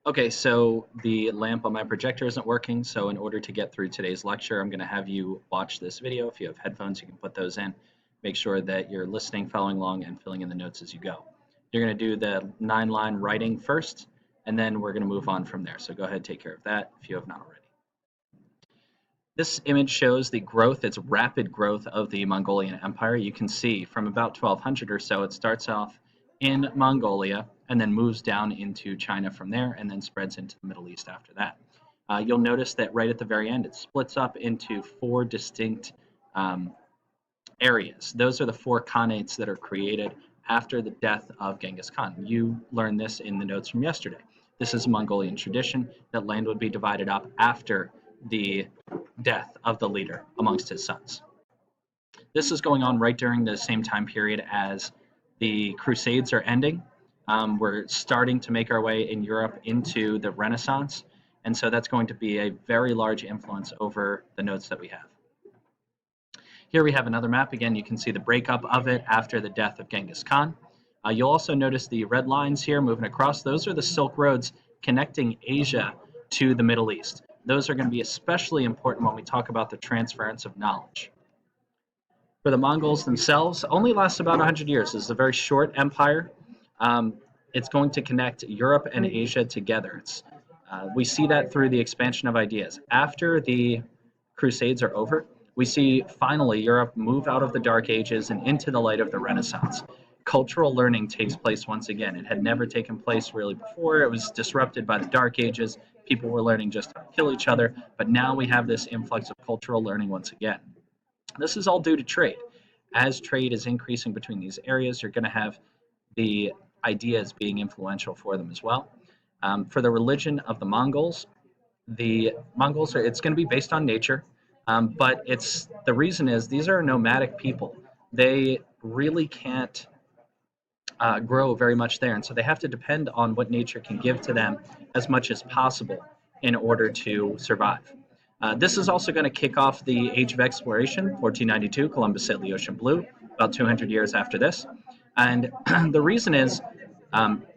Okay, so the lamp on my projector isn't working, so in order to get through today's lecture, I'm going to have you watch this video. If you have headphones, you can put those in. Make sure that you're listening, following along, and filling in the notes as you go. You're going to do the 9-line writing first, and then we're going to move on from there. So go ahead, take care of that if you have not already. This image shows the growth, its rapid growth of the Mongolian Empire. You can see from about 1200 or so, it starts off in Mongolia and then moves down into China from there and then spreads into the Middle East after that. You'll notice that right at the very end, it splits up into four distinct um, areas. Those are the four khanates that are created after the death of Genghis Khan. You learned this in the notes from yesterday. This is a Mongolian tradition that land would be divided up after the death of the leader amongst his sons. This is going on right during the same time period as the Crusades are ending. We're starting to make our way in Europe into the Renaissance, and so that's going to be a very large influence over the notes that we have. Here we have another map. Again, you can see the breakup of it after the death of Genghis Khan. You'll also notice the red lines here moving across. Those are the Silk Roads connecting Asia to the Middle East. Those are going to be especially important when we talk about the transference of knowledge. For the Mongols themselves, only lasts about 100 years. This is a very short empire. It's going to connect Europe and Asia together. We see that through the expansion of ideas. After the Crusades are over, we see finally Europe move out of the Dark Ages and into the light of the Renaissance. Cultural learning takes place once again. It had never taken place really before. It was disrupted by the Dark Ages. People were learning just how to kill each other, but now we have this influx of cultural learning once again. This is all due to trade. As trade is increasing between these areas, you're going to have the ideas being influential for them as well. For the religion of the Mongols it's going to be based on nature, but the reason is these are nomadic people. They really can't grow very much there, and so they have to depend on what nature can give to them as much as possible in order to survive. This is also going to kick off the Age of Exploration, 1492. Columbus sailed the ocean blue, about 200 years after this. And the reason is,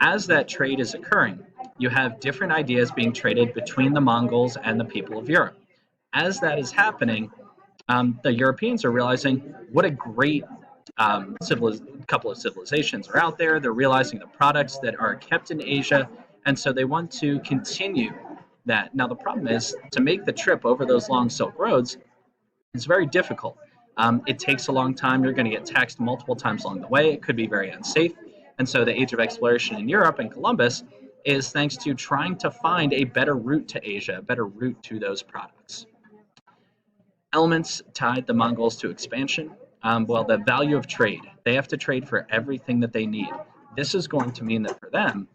as that trade is occurring, you have different ideas being traded between the Mongols and the people of Europe. As that is happening, the Europeans are realizing what a great couple of civilizations are out there. They're realizing the products that are kept in Asia, and so they want to continue that. Now, the problem is to make the trip over those long Silk Roads is very difficult. It takes a long time. You're going to get taxed multiple times along the way. It could be very unsafe. And so the Age of Exploration in Europe and Columbus is thanks to trying to find a better route to Asia, a better route to those products. Elements tied the Mongols to expansion. Well, the value of trade. They have to trade for everything that they need. This is going to mean that for them,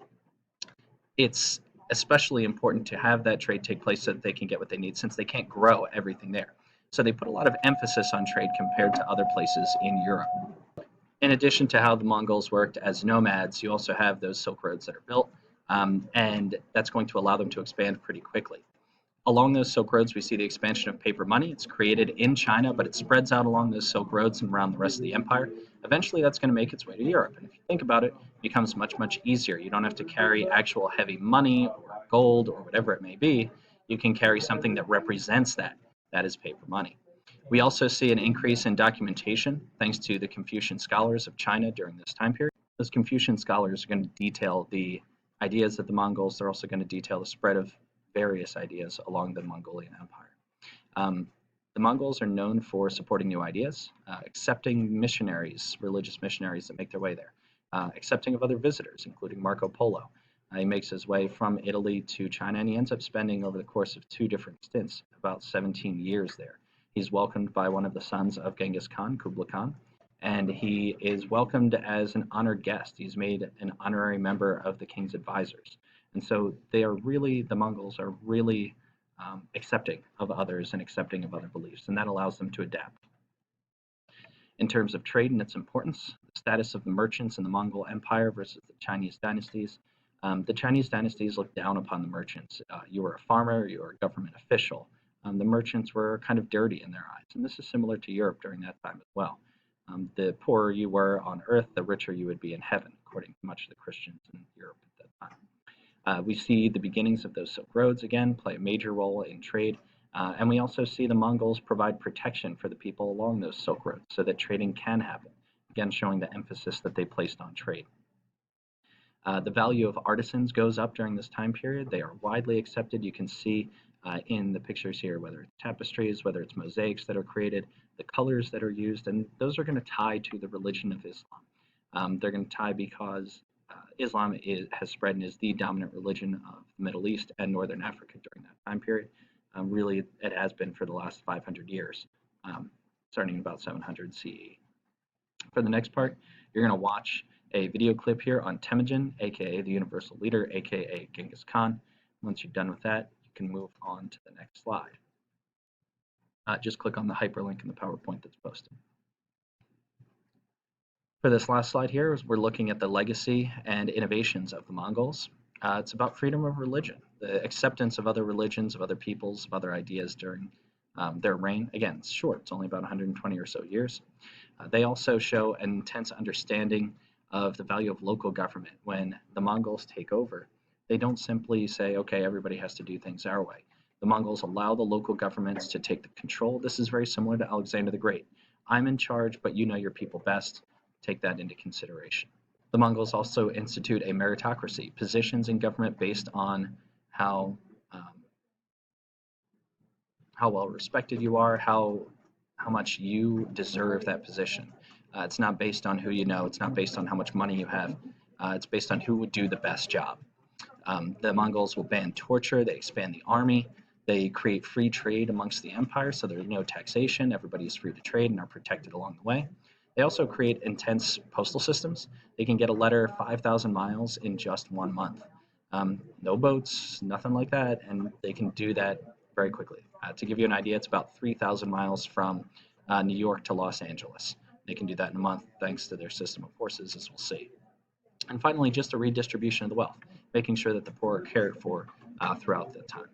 it's especially important to have that trade take place so that they can get what they need, since they can't grow everything there. So they put a lot of emphasis on trade compared to other places in Europe. In addition to how the Mongols worked as nomads, you also have those Silk Roads that are built, and that's going to allow them to expand pretty quickly. Along those Silk Roads, we see the expansion of paper money. It's created in China, but it spreads out along those Silk Roads and around the rest of the empire. Eventually, that's going to make its way to Europe. And if you think about it, it becomes much, much easier. You don't have to carry actual heavy money or gold or whatever it may be. You can carry something that represents that. That is paper money. We also see an increase in documentation thanks to the Confucian scholars of China during this time period. Those Confucian scholars are going to detail the ideas of the Mongols. They're also going to detail the spread of various ideas along the Mongolian Empire. The Mongols are known for supporting new ideas, accepting missionaries, religious missionaries that make their way there, accepting of other visitors, including Marco Polo. He makes his way from Italy to China, and he ends up spending over the course of 2 different stints, about 17 years there. He's welcomed by one of the sons of Genghis Khan, Kublai Khan, and he is welcomed as an honored guest. He's made an honorary member of the king's advisors. And so the Mongols are really accepting of others and accepting of other beliefs, and that allows them to adapt. In terms of trade and its importance, the status of the merchants in the Mongol Empire versus the Chinese dynasties. The Chinese dynasties looked down upon the merchants. You were a farmer, you were a government official. The merchants were kind of dirty in their eyes, and this is similar to Europe during that time as well. The poorer you were on earth, the richer you would be in heaven, according to much of the Christians in Europe at that time. We see the beginnings of those Silk Roads again play a major role in trade. And we also see the Mongols provide protection for the people along those Silk Roads so that trading can happen, again, showing the emphasis that they placed on trade. The value of artisans goes up during this time period. They are widely accepted. You can see in the pictures here, whether it's tapestries, whether it's mosaics that are created, the colors that are used, and those are going to tie to the religion of Islam. They're going to tie because Islam has spread and is the dominant religion of the Middle East and Northern Africa during that time period. Really, it has been for the last 500 years, starting about 700 CE. For the next part, you're going to watch a video clip here on Temujin, aka the Universal Leader, aka Genghis Khan. Once you're done with that, you can move on to the next slide. Just click on the hyperlink in the PowerPoint that's posted. For this last slide here, we're looking at the legacy and innovations of the Mongols. It's about freedom of religion, the acceptance of other religions, of other peoples, of other ideas during their reign. Again, it's short, it's only about 120 or so years. They also show an intense understanding of the value of local government. When the Mongols take over, they don't simply say, okay, everybody has to do things our way. The Mongols allow the local governments to take the control. This is very similar to Alexander the Great. I'm in charge, but you know your people best. Take that into consideration. The Mongols also institute a meritocracy, positions in government based on how well respected you are, how much you deserve that position. It's not based on who you know. It's not based on how much money you have. It's based on who would do the best job. The Mongols will ban torture. They expand the army. They create free trade amongst the empire, so there's no taxation. Everybody is free to trade and are protected along the way. They also create intense postal systems. They can get a letter 5,000 miles in just 1 month. No boats, nothing like that, and they can do that very quickly. To give you an idea, it's about 3,000 miles from New York to Los Angeles. They can do that in a month thanks to their system of horses, as we'll see. And finally, just a redistribution of the wealth, making sure that the poor are cared for throughout the time.